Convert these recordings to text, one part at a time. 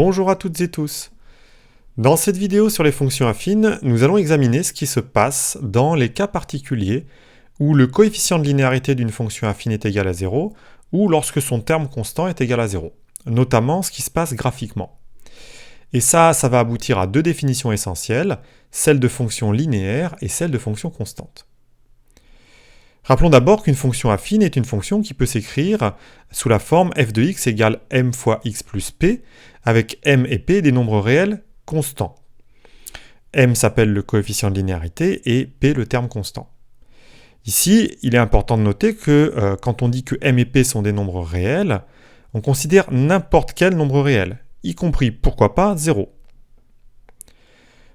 Bonjour à toutes et tous. Dans cette vidéo sur les fonctions affines, nous allons examiner ce qui se passe dans les cas particuliers où le coefficient de linéarité d'une fonction affine est égal à 0 ou lorsque son terme constant est égal à 0, notamment ce qui se passe graphiquement. Et ça va aboutir à deux définitions essentielles, celle de fonction linéaire et celle de fonction constante. Rappelons d'abord qu'une fonction affine est une fonction qui peut s'écrire sous la forme f de x égale m fois x plus p, avec m et p des nombres réels constants. M s'appelle le coefficient de linéarité et p le terme constant. Ici, il est important de noter que quand on dit que m et p sont des nombres réels, on considère n'importe quel nombre réel, y compris, pourquoi pas, 0.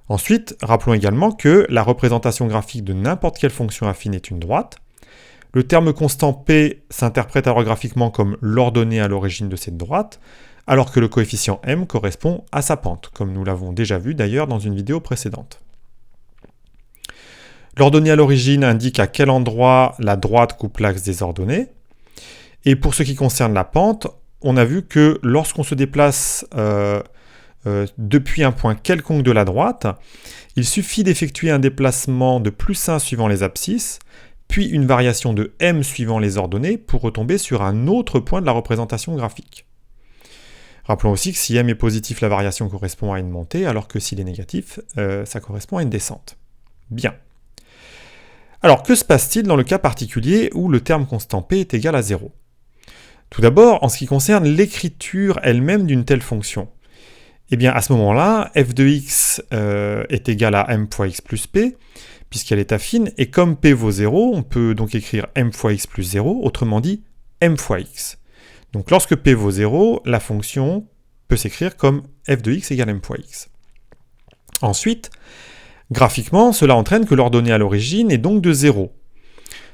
Ensuite, rappelons également que la représentation graphique de n'importe quelle fonction affine est une droite. Le terme constant p s'interprète alors graphiquement comme l'ordonnée à l'origine de cette droite, alors que le coefficient m correspond à sa pente, comme nous l'avons déjà vu d'ailleurs dans une vidéo précédente. L'ordonnée à l'origine indique à quel endroit la droite coupe l'axe des ordonnées. Et pour ce qui concerne la pente, on a vu que lorsqu'on se déplace depuis un point quelconque de la droite, il suffit d'effectuer un déplacement de plus 1 suivant les abscisses, puis une variation de m suivant les ordonnées pour retomber sur un autre point de la représentation graphique. Rappelons aussi que si m est positif, la variation correspond à une montée, alors que s'il est négatif, ça correspond à une descente. Bien. Alors, que se passe-t-il dans le cas particulier où le terme constant p est égal à 0 ? Tout d'abord, en ce qui concerne l'écriture elle-même d'une telle fonction, eh bien, à ce moment-là, f de x est égal à m fois x plus p, puisqu'elle est affine, et comme p vaut 0, on peut donc écrire m fois x plus 0, autrement dit m fois x. Donc lorsque p vaut 0, la fonction peut s'écrire comme f de x égale m fois x. Ensuite, graphiquement, cela entraîne que l'ordonnée à l'origine est donc de 0,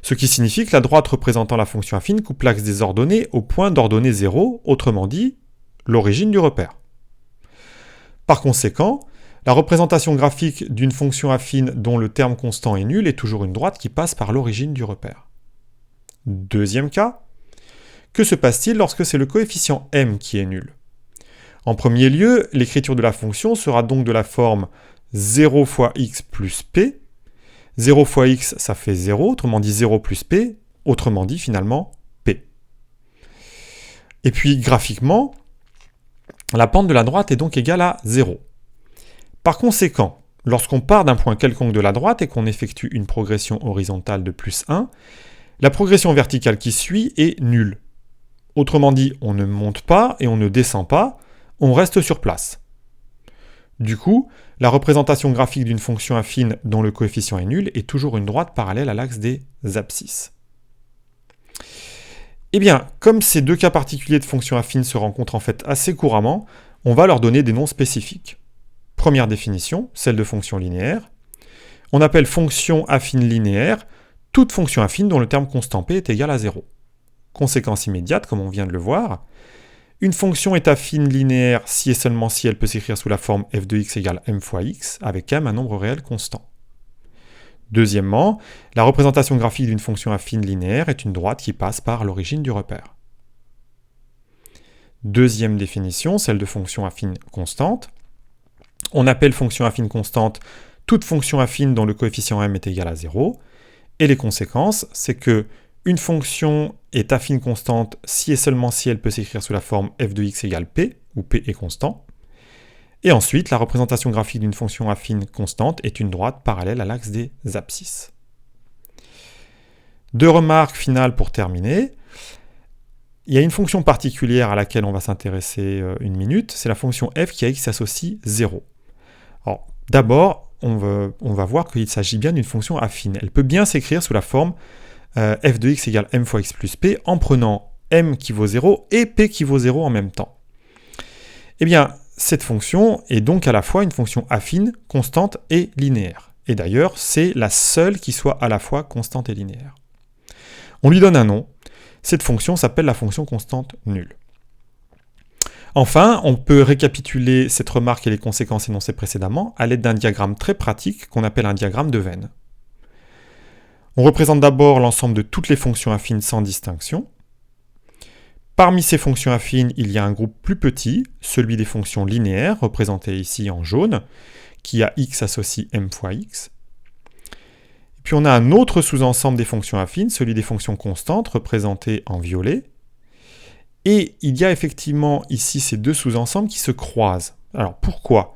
ce qui signifie que la droite représentant la fonction affine coupe l'axe des ordonnées au point d'ordonnée 0, autrement dit, l'origine du repère. Par conséquent, la représentation graphique d'une fonction affine dont le terme constant est nul est toujours une droite qui passe par l'origine du repère. Deuxième cas, que se passe-t-il lorsque c'est le coefficient m qui est nul ? En premier lieu, l'écriture de la fonction sera donc de la forme 0 fois x plus p. 0 fois x, ça fait 0, autrement dit 0 plus p, autrement dit finalement p. Et puis graphiquement, la pente de la droite est donc égale à 0. Par conséquent, lorsqu'on part d'un point quelconque de la droite et qu'on effectue une progression horizontale de plus 1, la progression verticale qui suit est nulle. Autrement dit, on ne monte pas et on ne descend pas, on reste sur place. Du coup, la représentation graphique d'une fonction affine dont le coefficient est nul est toujours une droite parallèle à l'axe des abscisses. Eh bien, comme ces deux cas particuliers de fonctions affines se rencontrent en fait assez couramment, on va leur donner des noms spécifiques. Première définition, celle de fonction linéaire. On appelle fonction affine linéaire toute fonction affine dont le terme constant p est égal à 0. Conséquence immédiate, comme on vient de le voir, une fonction est affine linéaire si et seulement si elle peut s'écrire sous la forme f de x égale m fois x, avec m un nombre réel constant. Deuxièmement, la représentation graphique d'une fonction affine linéaire est une droite qui passe par l'origine du repère. Deuxième définition, celle de fonction affine constante. On appelle fonction affine constante toute fonction affine dont le coefficient m est égal à 0. Et les conséquences, c'est que une fonction est affine constante si et seulement si elle peut s'écrire sous la forme f de x égale p, où p est constant. Et ensuite, la représentation graphique d'une fonction affine constante est une droite parallèle à l'axe des abscisses. Deux remarques finales pour terminer. Il y a une fonction particulière à laquelle on va s'intéresser une minute, c'est la fonction f qui à x s'associe 0. Alors, d'abord, on va voir qu'il s'agit bien d'une fonction affine. Elle peut bien s'écrire sous la forme f de x égale m fois x plus p en prenant m qui vaut 0 et p qui vaut 0 en même temps. Eh bien, cette fonction est donc à la fois une fonction affine, constante et linéaire. Et d'ailleurs, c'est la seule qui soit à la fois constante et linéaire. On lui donne un nom. Cette fonction s'appelle la fonction constante nulle. Enfin, on peut récapituler cette remarque et les conséquences énoncées précédemment à l'aide d'un diagramme très pratique qu'on appelle un diagramme de Venn. On représente d'abord l'ensemble de toutes les fonctions affines sans distinction, Parmi ces fonctions affines, il y a un groupe plus petit, celui des fonctions linéaires, représenté ici en jaune, qui a x associe m fois x. Puis on a un autre sous-ensemble des fonctions affines, celui des fonctions constantes, représenté en violet. Et il y a effectivement ici ces deux sous-ensembles qui se croisent. Alors pourquoi ?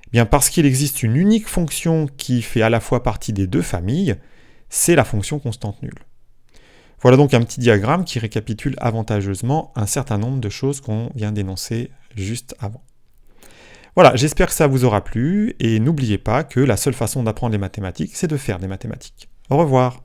Eh bien parce qu'il existe une unique fonction qui fait à la fois partie des deux familles, c'est la fonction constante nulle. Voilà donc un petit diagramme qui récapitule avantageusement un certain nombre de choses qu'on vient d'énoncer juste avant. Voilà, j'espère que ça vous aura plu, et n'oubliez pas que la seule façon d'apprendre les mathématiques, c'est de faire des mathématiques. Au revoir.